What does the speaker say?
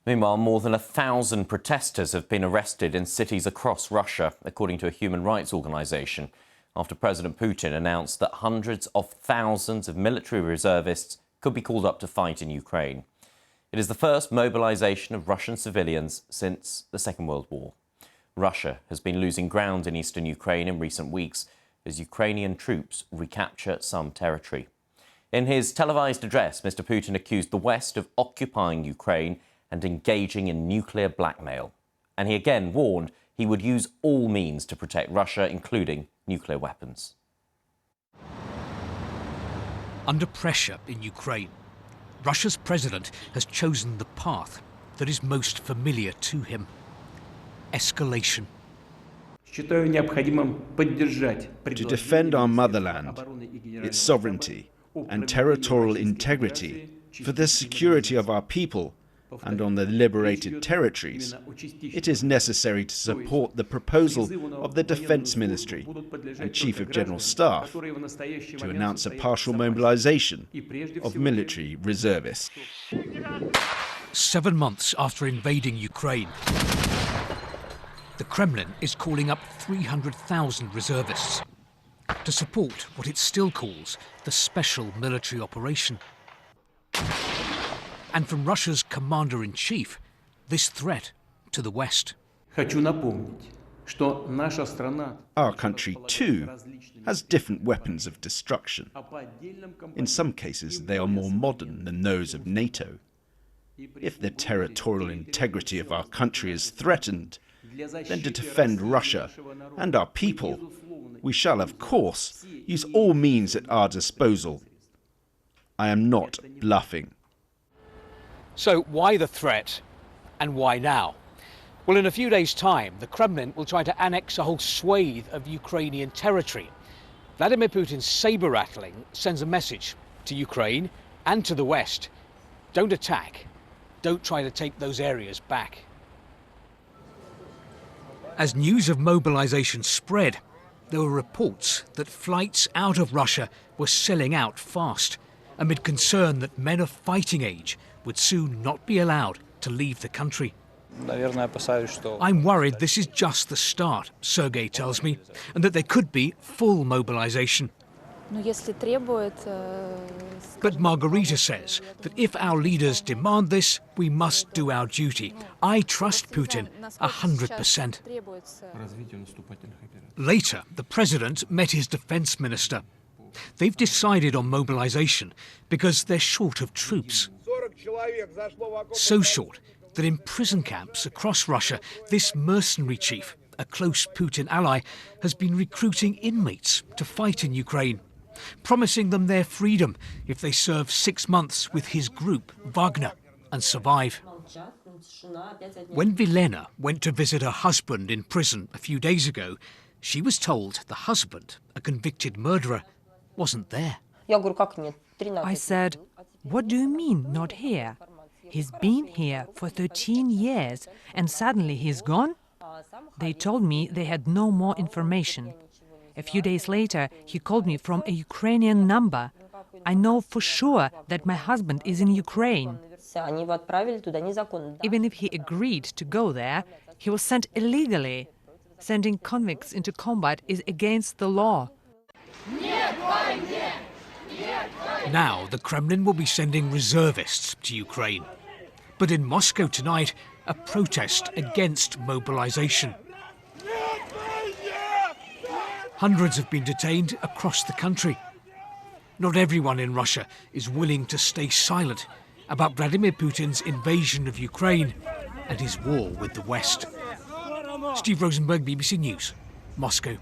Meanwhile, more than 1,000 protesters have been arrested in cities across Russia, according to a human rights organisation, after President Putin announced that hundreds of thousands of military reservists could be called up to fight in Ukraine. It is the first mobilisation of Russian civilians since the Second World War. Russia has been losing ground in eastern Ukraine in recent weeks as Ukrainian troops recapture some territory. In his televised address, Mr. Putin accused the West of occupying Ukraine and engaging in nuclear blackmail. And he again warned he would use all means to protect Russia, including nuclear weapons. Under pressure in Ukraine, Russia's president has chosen the path that is most familiar to him: escalation. To defend our motherland, its sovereignty and territorial integrity, for the security of our people and on the liberated territories, it is necessary to support the proposal of the Defense Ministry and Chief of General Staff to announce a partial mobilization of military reservists. 7 months after invading Ukraine, the Kremlin is calling up 300,000 reservists to support what it still calls the special military operation. And from Russia's commander-in-chief, this threat to the West. Our country, too, has different weapons of destruction. In some cases, they are more modern than those of NATO. If the territorial integrity of our country is threatened, then to defend Russia and our people, we shall, of course, use all means at our disposal. I am not bluffing. So why the threat, and why now? Well, in a few days' time, the Kremlin will try to annex a whole swathe of Ukrainian territory. Vladimir Putin's saber-rattling sends a message to Ukraine and to the West: don't attack, don't try to take those areas back. As news of mobilization spread, there were reports that flights out of Russia were selling out fast, amid concern that men of fighting age would soon not be allowed to leave the country. I'm worried this is just the start, Sergei tells me, and that there could be full mobilization. But Margarita says that if our leaders demand this, we must do our duty. I trust Putin 100%. Later, the president met his defense minister. They've decided on mobilization because they're short of troops. So short that in prison camps across Russia, this mercenary chief, a close Putin ally, has been recruiting inmates to fight in Ukraine, promising them their freedom if they serve 6 months with his group, Wagner, and survive. When Vilena went to visit her husband in prison a few days ago, she was told the husband, a convicted murderer, wasn't there. I said, "What do you mean, not here? He's been here for 13 years and suddenly he's gone?" They told me they had no more information. A few days later, he called me from a Ukrainian number. I know for sure that my husband is in Ukraine. Even if he agreed to go there, he was sent illegally. Sending convicts into combat is against the law. Now the Kremlin will be sending reservists to Ukraine. But in Moscow tonight, a protest against mobilization. Hundreds have been detained across the country. Not everyone in Russia is willing to stay silent about Vladimir Putin's invasion of Ukraine and his war with the West. Steve Rosenberg, BBC News, Moscow.